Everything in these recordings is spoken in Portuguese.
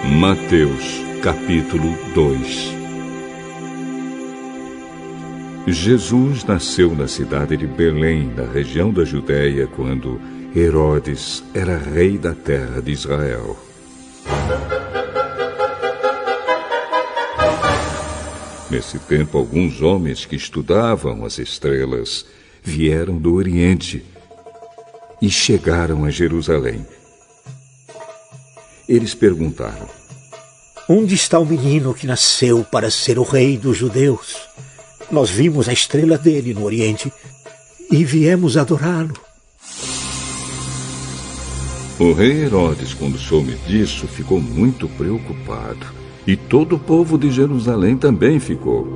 Mateus, capítulo 2. Jesus nasceu na cidade de Belém, na região da Judéia, quando Herodes era rei da terra de Israel. Nesse tempo, alguns homens que estudavam as estrelas vieram do Oriente e chegaram a Jerusalém. Eles perguntaram: onde está o menino que nasceu para ser o rei dos judeus? Nós vimos a estrela dele no Oriente e viemos adorá-lo. O rei Herodes, quando soube disso, ficou muito preocupado. E todo o povo de Jerusalém também ficou.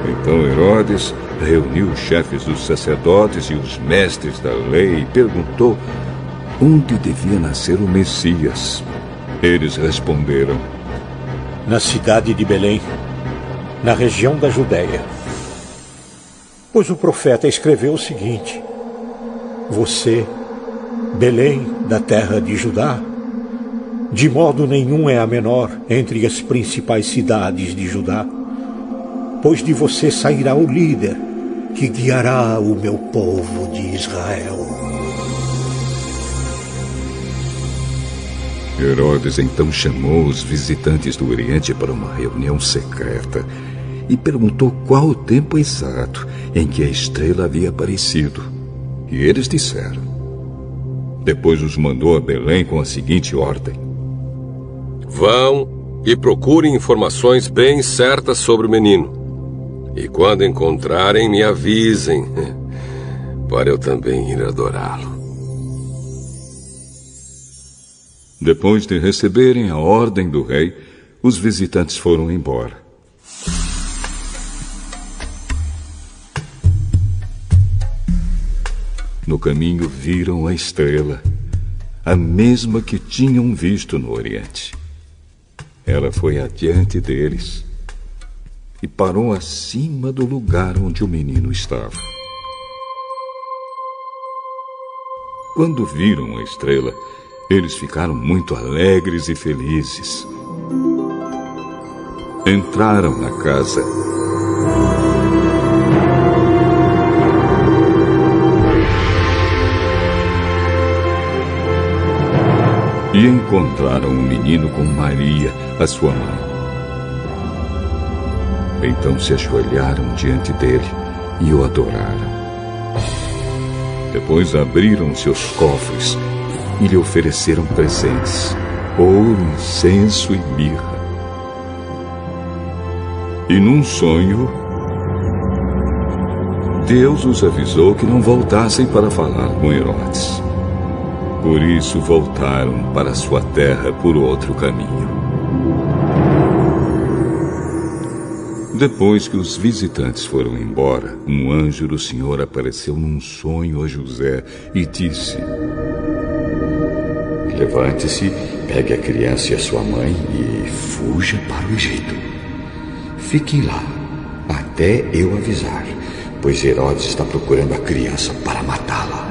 Então Herodes reuniu os chefes dos sacerdotes e os mestres da lei e perguntou onde devia nascer o Messias. Eles responderam: na cidade de Belém, na região da Judéia. Pois o profeta escreveu o seguinte: você, Belém, da terra de Judá, de modo nenhum é a menor entre as principais cidades de Judá, pois de você sairá o líder que guiará o meu povo de Israel. Herodes então chamou os visitantes do Oriente para uma reunião secreta e perguntou qual o tempo exato em que a estrela havia aparecido. E eles disseram. Depois os mandou a Belém com a seguinte ordem: vão e procurem informações bem certas sobre o menino. E quando encontrarem, me avisem, para eu também ir adorá-lo. Depois de receberem a ordem do rei, os visitantes foram embora. No caminho viram a estrela, a mesma que tinham visto no Oriente. Ela foi adiante deles e parou acima do lugar onde o menino estava. Quando viram a estrela, eles ficaram muito alegres e felizes. Entraram na casa. E encontraram o menino com Maria, a sua mãe. Então se ajoelharam diante dele e o adoraram. Depois abriram seus cofres e lhe ofereceram presentes: ouro, incenso e mirra. E num sonho, Deus os avisou que não voltassem para falar com Herodes. Por isso voltaram para sua terra por outro caminho. Depois que os visitantes foram embora, um anjo do Senhor apareceu num sonho a José e disse: levante-se, pegue a criança e a sua mãe e fuja para o Egito. Fiquem lá, até eu avisar, pois Herodes está procurando a criança para matá-la.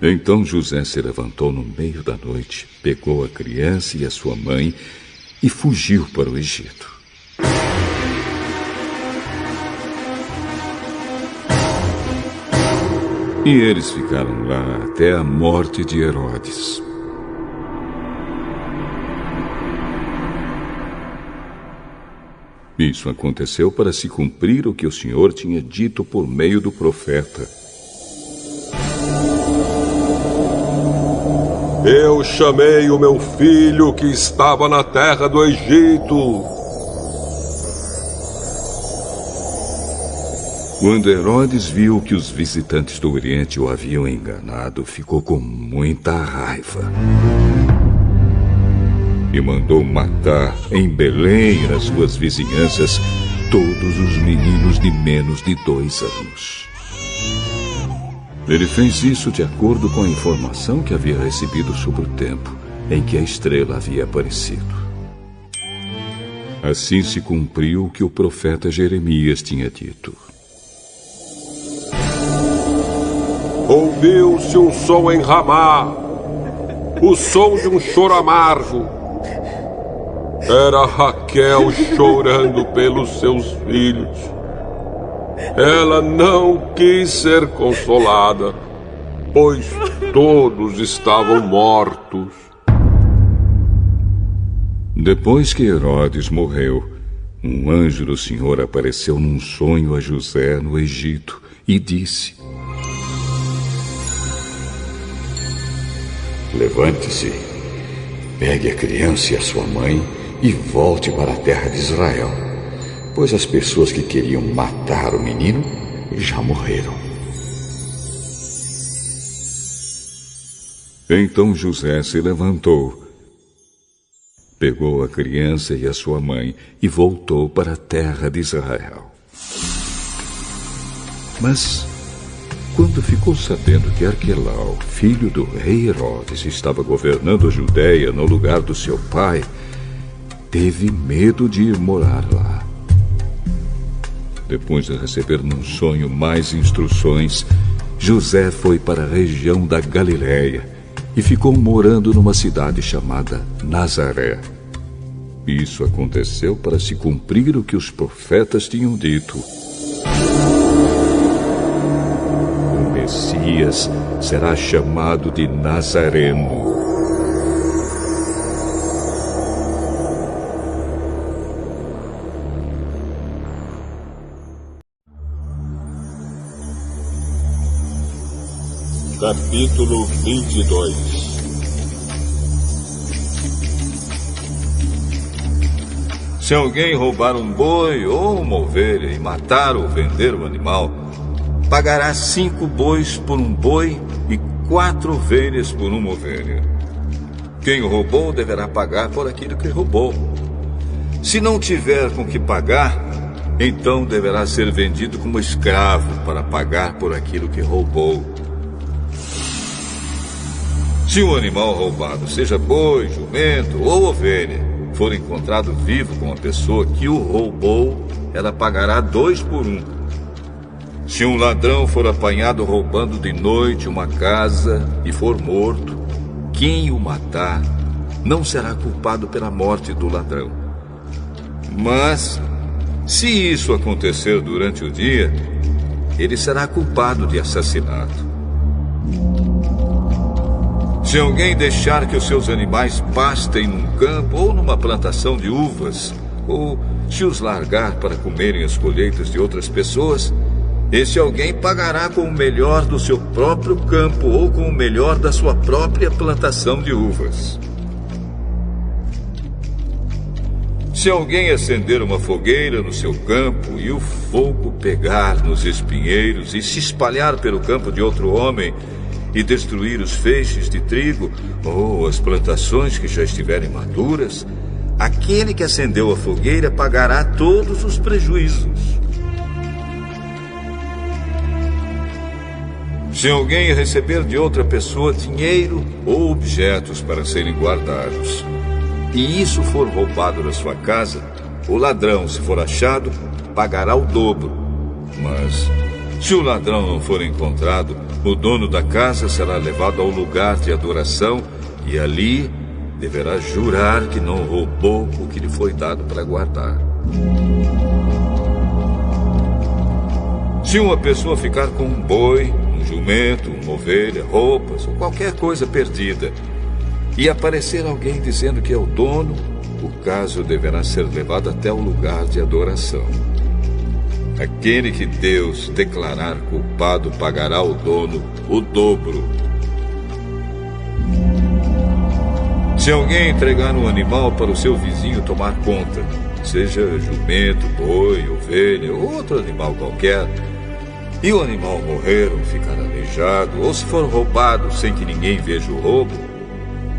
Então José se levantou no meio da noite, pegou a criança e a sua mãe e fugiu para o Egito. E eles ficaram lá até a morte de Herodes. Isso aconteceu para se cumprir o que o Senhor tinha dito por meio do profeta: eu chamei o meu filho que estava na terra do Egito. Quando Herodes viu que os visitantes do Oriente o haviam enganado, ficou com muita raiva. E mandou matar em Belém e nas suas vizinhanças todos os meninos de menos de 2 anos. Ele fez isso de acordo com a informação que havia recebido sobre o tempo em que a estrela havia aparecido. Assim se cumpriu o que o profeta Jeremias tinha dito. Ouviu-se um som em Ramá, o som de um choro amargo. Era Raquel chorando pelos seus filhos. Ela não quis ser consolada, pois todos estavam mortos. Depois que Herodes morreu, um anjo do Senhor apareceu num sonho a José no Egito e disse: Levante-se, pegue a criança e a sua mãe e volte para a terra de Israel, pois as pessoas que queriam matar o menino já morreram. Então José se levantou, pegou a criança e a sua mãe e voltou para a terra de Israel. Mas, quando ficou sabendo que Arquelau, filho do rei Herodes, estava governando a Judéia no lugar do seu pai, teve medo de ir morar lá. Depois de receber num sonho mais instruções, José foi para a região da Galiléia e ficou morando numa cidade chamada Nazaré. Isso aconteceu para se cumprir o que os profetas tinham dito: o Messias será chamado de Nazareno. Capítulo 22. Se alguém roubar um boi ou uma ovelha e matar ou vender o animal, pagará 5 bois por um boi e 4 ovelhas por uma ovelha. Quem o roubou deverá pagar por aquilo que roubou. Se não tiver com que pagar, então deverá ser vendido como escravo para pagar por aquilo que roubou. Se um animal roubado, seja boi, jumento ou ovelha, for encontrado vivo com a pessoa que o roubou, ela pagará 2 por 1. Se um ladrão for apanhado roubando de noite uma casa e for morto, quem o matar não será culpado pela morte do ladrão. Mas, se isso acontecer durante o dia, ele será culpado de assassinato. Se alguém deixar que os seus animais pastem num campo ou numa plantação de uvas, ou se os largar para comerem as colheitas de outras pessoas, esse alguém pagará com o melhor do seu próprio campo ou com o melhor da sua própria plantação de uvas. Se alguém acender uma fogueira no seu campo e o fogo pegar nos espinheiros e se espalhar pelo campo de outro homem, e destruir os feixes de trigo ou as plantações que já estiverem maduras, aquele que acendeu a fogueira pagará todos os prejuízos. Se alguém receber de outra pessoa dinheiro ou objetos para serem guardados, e isso for roubado da sua casa, o ladrão, se for achado, pagará o dobro. Mas, se o ladrão não for encontrado, o dono da casa será levado ao lugar de adoração e ali deverá jurar que não roubou o que lhe foi dado para guardar. Se uma pessoa ficar com um boi, um jumento, uma ovelha, roupas ou qualquer coisa perdida, e aparecer alguém dizendo que é o dono, o caso deverá ser levado até o lugar de adoração. Aquele que Deus declarar culpado pagará ao dono o dobro. Se alguém entregar um animal para o seu vizinho tomar conta, seja jumento, boi, ovelha ou outro animal qualquer, e o animal morrer ou ficar aleijado, ou se for roubado sem que ninguém veja o roubo,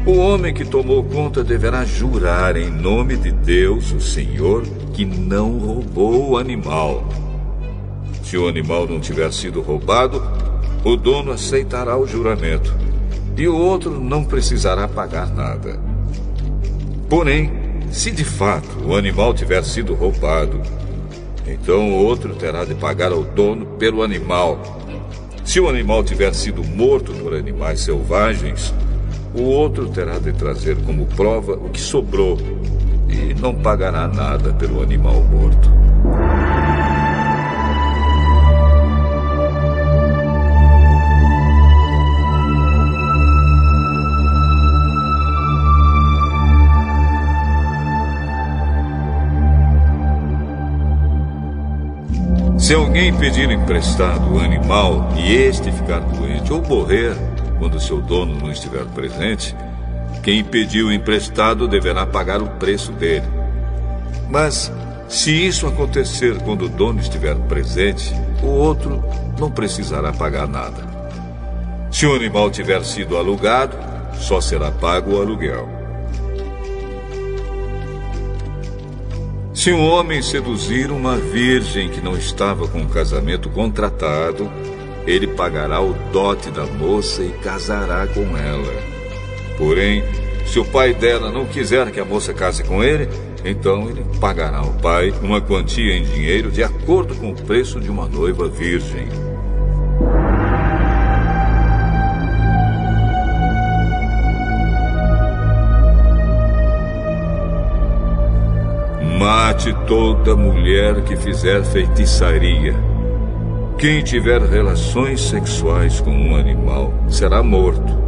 o homem que tomou conta deverá jurar em nome de Deus, o Senhor, que não roubou o animal. Se o animal não tiver sido roubado, o dono aceitará o juramento e o outro não precisará pagar nada. Porém, se de fato o animal tiver sido roubado, então o outro terá de pagar ao dono pelo animal. Se o animal tiver sido morto por animais selvagens, o outro terá de trazer como prova o que sobrou e não pagará nada pelo animal morto. Se alguém pedir emprestado o animal e este ficar doente ou morrer quando seu dono não estiver presente, quem pediu o emprestado deverá pagar o preço dele. Mas, se isso acontecer quando o dono estiver presente, o outro não precisará pagar nada. Se o animal tiver sido alugado, só será pago o aluguel. Se um homem seduzir uma virgem que não estava com o casamento contratado, ele pagará o dote da moça e casará com ela. Porém, se o pai dela não quiser que a moça case com ele, então ele pagará ao pai uma quantia em dinheiro de acordo com o preço de uma noiva virgem. Mate toda mulher que fizer feitiçaria. Quem tiver relações sexuais com um animal será morto.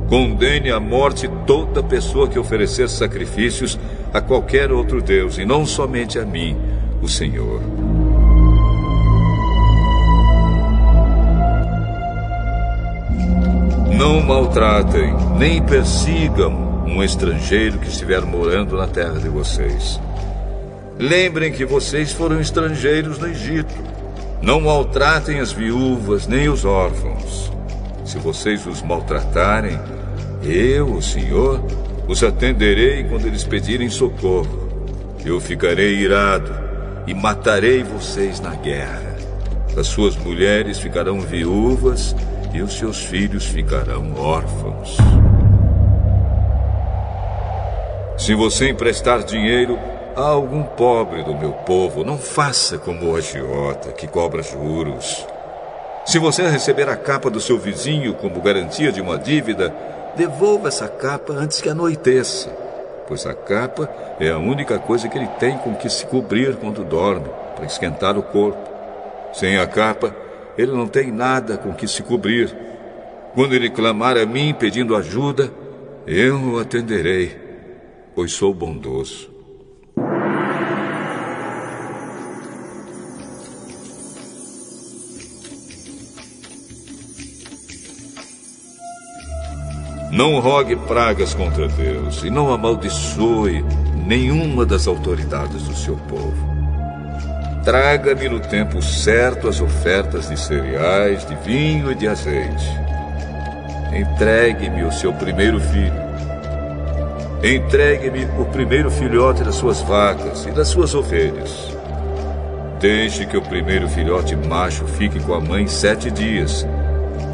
Condene à morte toda pessoa que oferecer sacrifícios a qualquer outro Deus, e não somente a mim, o Senhor. Não maltratem, nem persigam um estrangeiro que estiver morando na terra de vocês. Lembrem que vocês foram estrangeiros no Egito. Não maltratem as viúvas nem os órfãos. Se vocês os maltratarem, eu, o Senhor, os atenderei quando eles pedirem socorro. Eu ficarei irado e matarei vocês na guerra. As suas mulheres ficarão viúvas e os seus filhos ficarão órfãos. Se você emprestar dinheiro a algum pobre do meu povo, não faça como o agiota, que cobra juros. Se você receber a capa do seu vizinho como garantia de uma dívida, devolva essa capa antes que anoiteça, pois a capa é a única coisa que ele tem com que se cobrir quando dorme, para esquentar o corpo. Sem a capa, ele não tem nada com que se cobrir. Quando ele clamar a mim pedindo ajuda, eu o atenderei, pois sou bondoso. Não rogue pragas contra Deus e não amaldiçoe nenhuma das autoridades do seu povo. Traga-me no tempo certo as ofertas de cereais, de vinho e de azeite. Entregue-me o seu primeiro filho. Entregue-me o primeiro filhote das suas vacas e das suas ovelhas. Deixe que o primeiro filhote macho fique com a mãe 7 dias.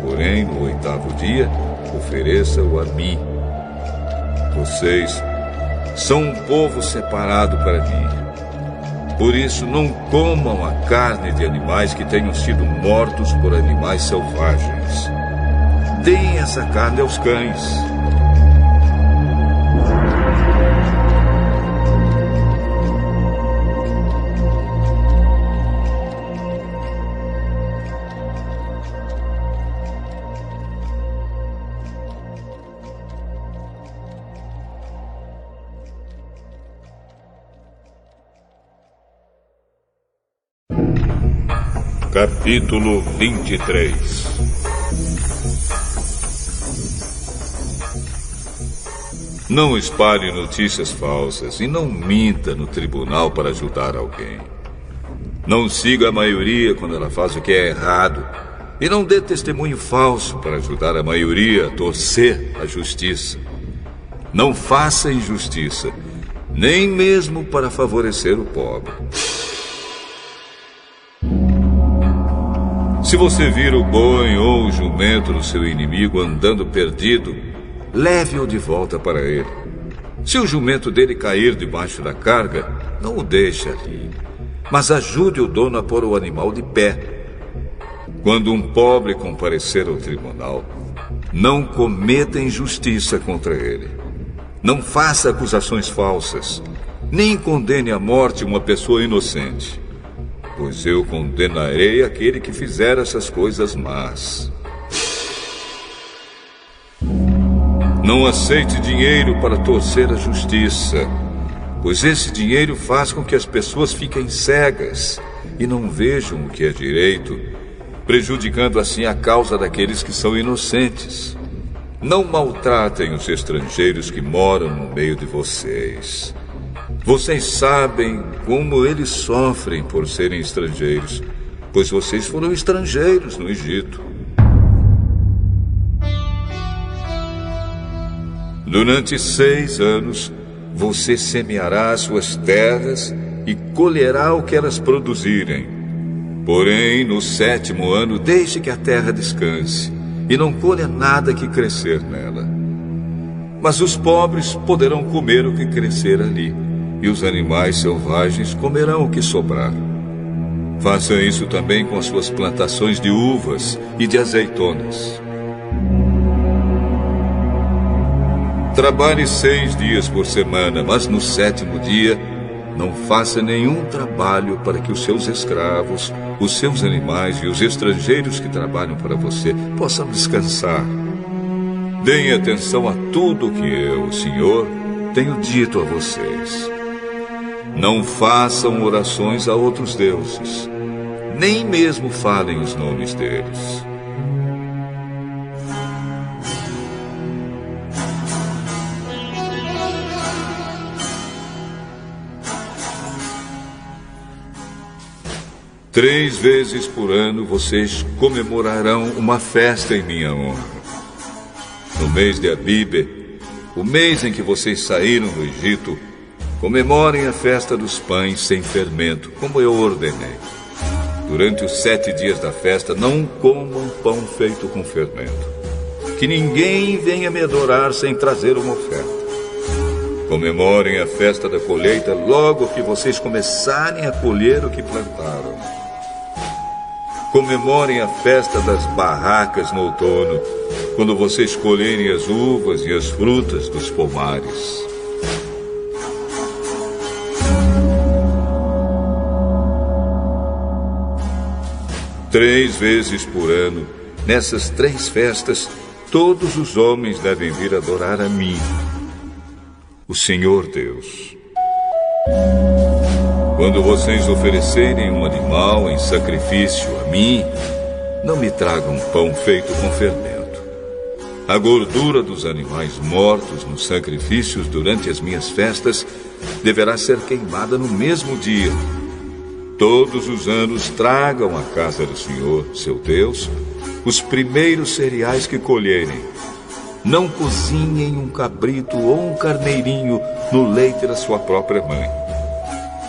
Porém, no 8º dia, ofereça-o a mim. Vocês são um povo separado para mim. Por isso, não comam a carne de animais que tenham sido mortos por animais selvagens. Deem essa carne aos cães. Capítulo 23. Não espalhe notícias falsas e não minta no tribunal para ajudar alguém. Não siga a maioria quando ela faz o que é errado e não dê testemunho falso para ajudar a maioria a torcer a justiça. Não faça injustiça, nem mesmo para favorecer o pobre. Se você vir o boi ou o jumento do seu inimigo andando perdido, leve-o de volta para ele. Se o jumento dele cair debaixo da carga, não o deixe ali, mas ajude o dono a pôr o animal de pé. Quando um pobre comparecer ao tribunal, não cometa injustiça contra ele. Não faça acusações falsas, nem condene à morte uma pessoa inocente, pois eu condenarei aquele que fizer essas coisas más. Não aceite dinheiro para torcer a justiça, pois esse dinheiro faz com que as pessoas fiquem cegas e não vejam o que é direito, prejudicando assim a causa daqueles que são inocentes. Não maltratem os estrangeiros que moram no meio de vocês. Vocês sabem como eles sofrem por serem estrangeiros, pois vocês foram estrangeiros no Egito. Durante 6 anos, você semeará as suas terras e colherá o que elas produzirem. Porém, no 7º ano, deixe que a terra descanse e não colha nada que crescer nela. Mas os pobres poderão comer o que crescer ali, e os animais selvagens comerão o que sobrar. Faça isso também com as suas plantações de uvas e de azeitonas. Trabalhe 6 dias por semana, mas no 7º dia, não faça nenhum trabalho para que os seus escravos, os seus animais e os estrangeiros que trabalham para você possam descansar. Deem atenção a tudo que eu, o Senhor, tenho dito a vocês. Não façam orações a outros deuses, nem mesmo falem os nomes deles. Três vezes por ano vocês comemorarão uma festa em minha honra. No mês de Abíbe, o mês em que vocês saíram do Egito, comemorem a festa dos pães sem fermento, como eu ordenei. Durante os 7 dias da festa, não comam pão feito com fermento. Que ninguém venha me adorar sem trazer uma oferta. Comemorem a festa da colheita logo que vocês começarem a colher o que plantaram. Comemorem a festa das barracas no outono, quando vocês colherem as uvas e as frutas dos pomares. Três vezes por ano, nessas 3 festas, todos os homens devem vir adorar a mim, o Senhor Deus. Quando vocês oferecerem um animal em sacrifício a mim, não me tragam pão feito com fermento. A gordura dos animais mortos nos sacrifícios durante as minhas festas deverá ser queimada no mesmo dia. Todos os anos tragam à casa do Senhor, seu Deus, os primeiros cereais que colherem. Não cozinhem um cabrito ou um carneirinho no leite da sua própria mãe.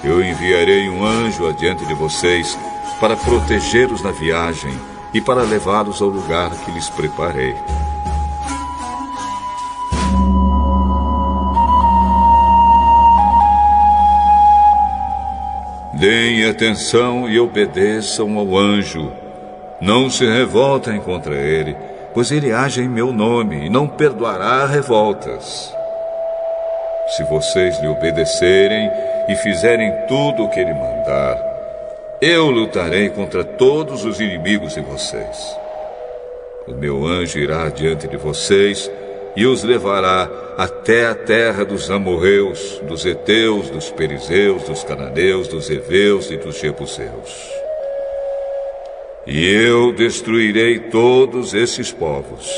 Eu enviarei um anjo adiante de vocês para protegê-los na viagem e para levá-los ao lugar que lhes preparei. Deem atenção e obedeçam ao anjo. Não se revoltem contra ele, pois ele age em meu nome e não perdoará revoltas. Se vocês lhe obedecerem e fizerem tudo o que ele mandar, eu lutarei contra todos os inimigos de vocês. O meu anjo irá adiante de vocês e os levará até a terra dos amorreus, dos heteus, dos perizeus, dos cananeus, dos heveus e dos jebuseus. E eu destruirei todos esses povos.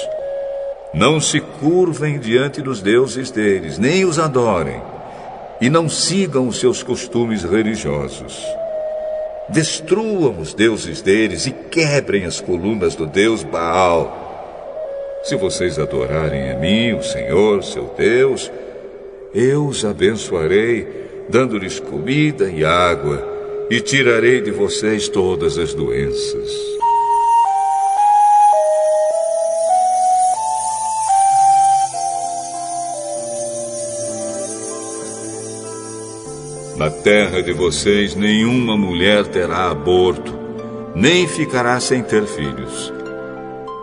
Não se curvem diante dos deuses deles, nem os adorem, e não sigam os seus costumes religiosos. Destruam os deuses deles e quebrem as colunas do deus Baal. Se vocês adorarem a mim, o Senhor, seu Deus, eu os abençoarei, dando-lhes comida e água, e tirarei de vocês todas as doenças. Na terra de vocês, nenhuma mulher terá aborto, nem ficará sem ter filhos.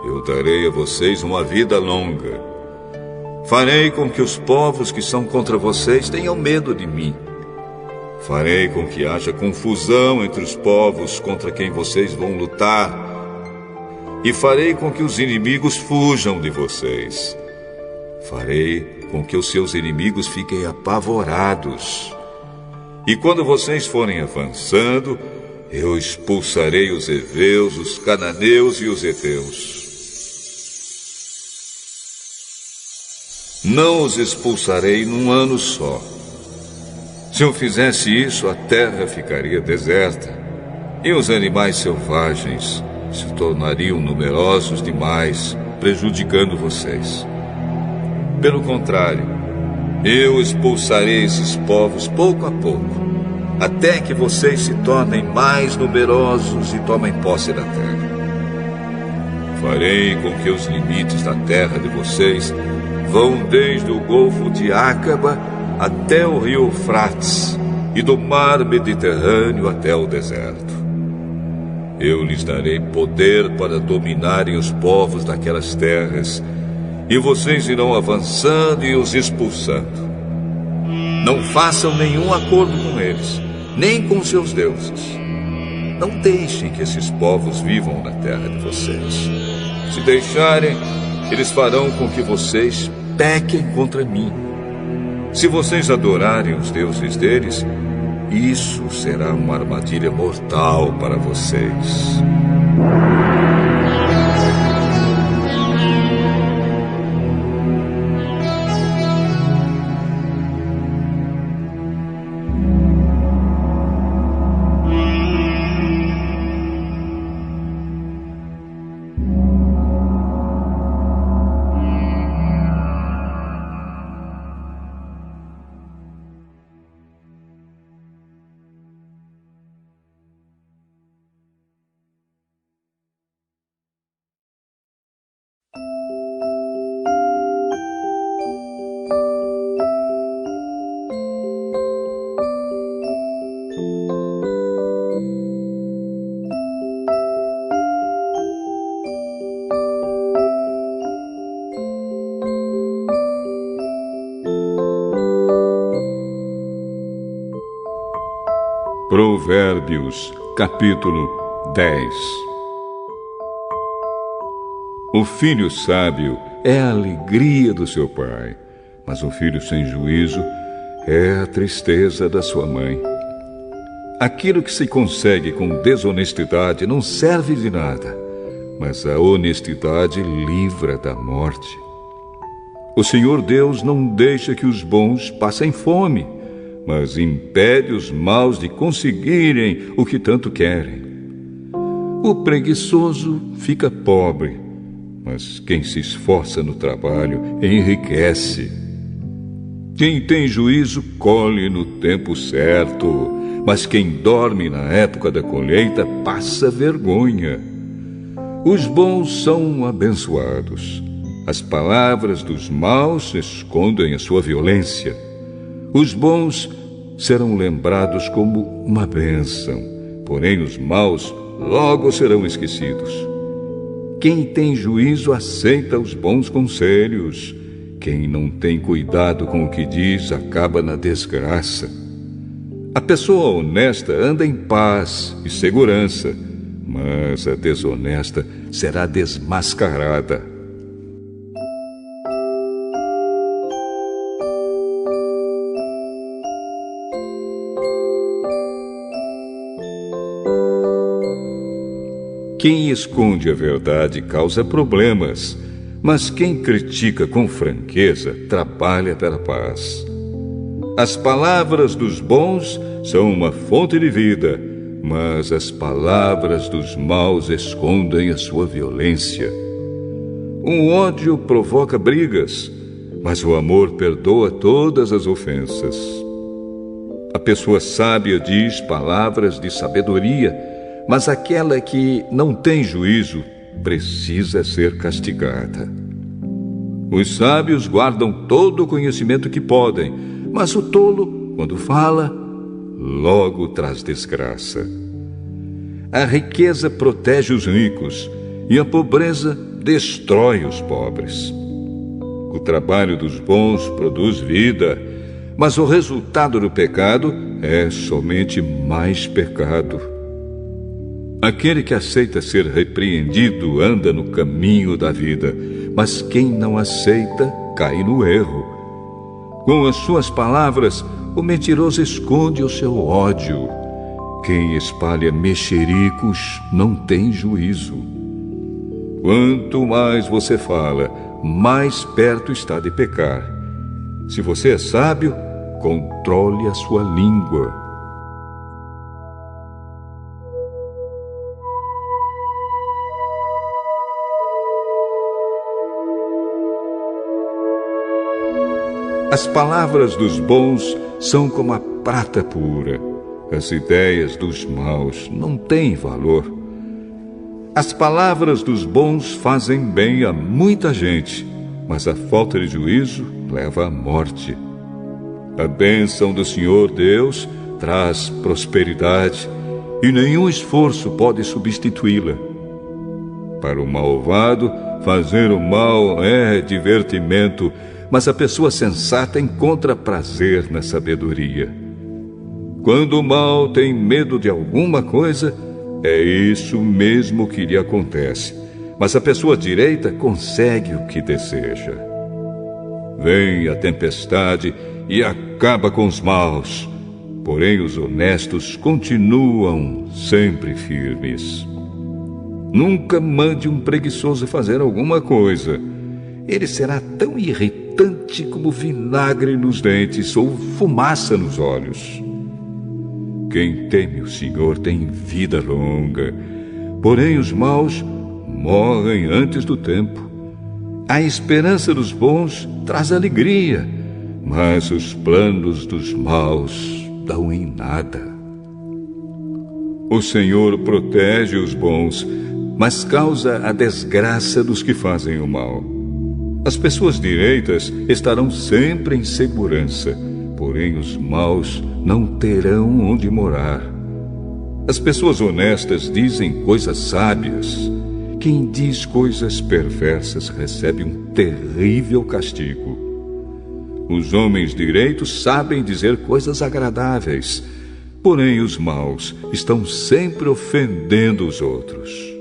Eu darei a vocês uma vida longa. Farei com que os povos que são contra vocês tenham medo de mim. Farei com que haja confusão entre os povos contra quem vocês vão lutar. E farei com que os inimigos fujam de vocês. Farei com que os seus inimigos fiquem apavorados. E quando vocês forem avançando, eu expulsarei os heveus, os cananeus e os heteus. Não os expulsarei num ano só. Se eu fizesse isso, a terra ficaria deserta e os animais selvagens se tornariam numerosos demais, prejudicando vocês. Pelo contrário, eu expulsarei esses povos pouco a pouco, até que vocês se tornem mais numerosos e tomem posse da terra. Farei com que os limites da terra de vocês vão desde o Golfo de Ácaba até o rio Eufrates e do mar Mediterrâneo até o deserto. Eu lhes darei poder para dominarem os povos daquelas terras, e vocês irão avançando e os expulsando. Não façam nenhum acordo com eles, nem com seus deuses. Não deixem que esses povos vivam na terra de vocês. Se deixarem, eles farão com que vocês pequem contra mim. Se vocês adorarem os deuses deles, isso será uma armadilha mortal para vocês. Provérbios, capítulo 10. O filho sábio é a alegria do seu pai, mas o filho sem juízo é a tristeza da sua mãe. Aquilo que se consegue com desonestidade não serve de nada, mas a honestidade livra da morte. O Senhor Deus não deixa que os bons passem fome, mas impede os maus de conseguirem o que tanto querem. O preguiçoso fica pobre, mas quem se esforça no trabalho enriquece. Quem tem juízo colhe no tempo certo, mas quem dorme na época da colheita passa vergonha. Os bons são abençoados. As palavras dos maus escondem a sua violência. Os bons serão lembrados como uma bênção, porém os maus logo serão esquecidos. Quem tem juízo aceita os bons conselhos. Quem não tem cuidado com o que diz acaba na desgraça. A pessoa honesta anda em paz e segurança, mas a desonesta será desmascarada. Quem esconde a verdade causa problemas, mas quem critica com franqueza trabalha pela paz. As palavras dos bons são uma fonte de vida, mas as palavras dos maus escondem a sua violência. O ódio provoca brigas, mas o amor perdoa todas as ofensas. A pessoa sábia diz palavras de sabedoria, mas aquela que não tem juízo precisa ser castigada. Os sábios guardam todo o conhecimento que podem, mas o tolo, quando fala, logo traz desgraça. A riqueza protege os ricos e a pobreza destrói os pobres. O trabalho dos bons produz vida, mas o resultado do pecado é somente mais pecado. Aquele que aceita ser repreendido anda no caminho da vida, mas quem não aceita cai no erro. Com as suas palavras, o mentiroso esconde o seu ódio. Quem espalha mexericos não tem juízo. Quanto mais você fala, mais perto está de pecar. Se você é sábio, controle a sua língua. As palavras dos bons são como a prata pura. As ideias dos maus não têm valor. As palavras dos bons fazem bem a muita gente, mas a falta de juízo leva à morte. A bênção do Senhor Deus traz prosperidade e nenhum esforço pode substituí-la. Para o malvado, fazer o mal é divertimento, mas a pessoa sensata encontra prazer na sabedoria. Quando o mal tem medo de alguma coisa, é isso mesmo que lhe acontece. Mas a pessoa direita consegue o que deseja. Vem a tempestade e acaba com os maus, porém os honestos continuam sempre firmes. Nunca mande um preguiçoso fazer alguma coisa. Ele será tão irritante como vinagre nos dentes ou fumaça nos olhos. Quem teme o Senhor tem vida longa, porém os maus morrem antes do tempo. A esperança dos bons traz alegria, mas os planos dos maus dão em nada. O Senhor protege os bons, mas causa a desgraça dos que fazem o mal. As pessoas direitas estarão sempre em segurança, porém os maus não terão onde morar. As pessoas honestas dizem coisas sábias. Quem diz coisas perversas recebe um terrível castigo. Os homens direitos sabem dizer coisas agradáveis, porém os maus estão sempre ofendendo os outros.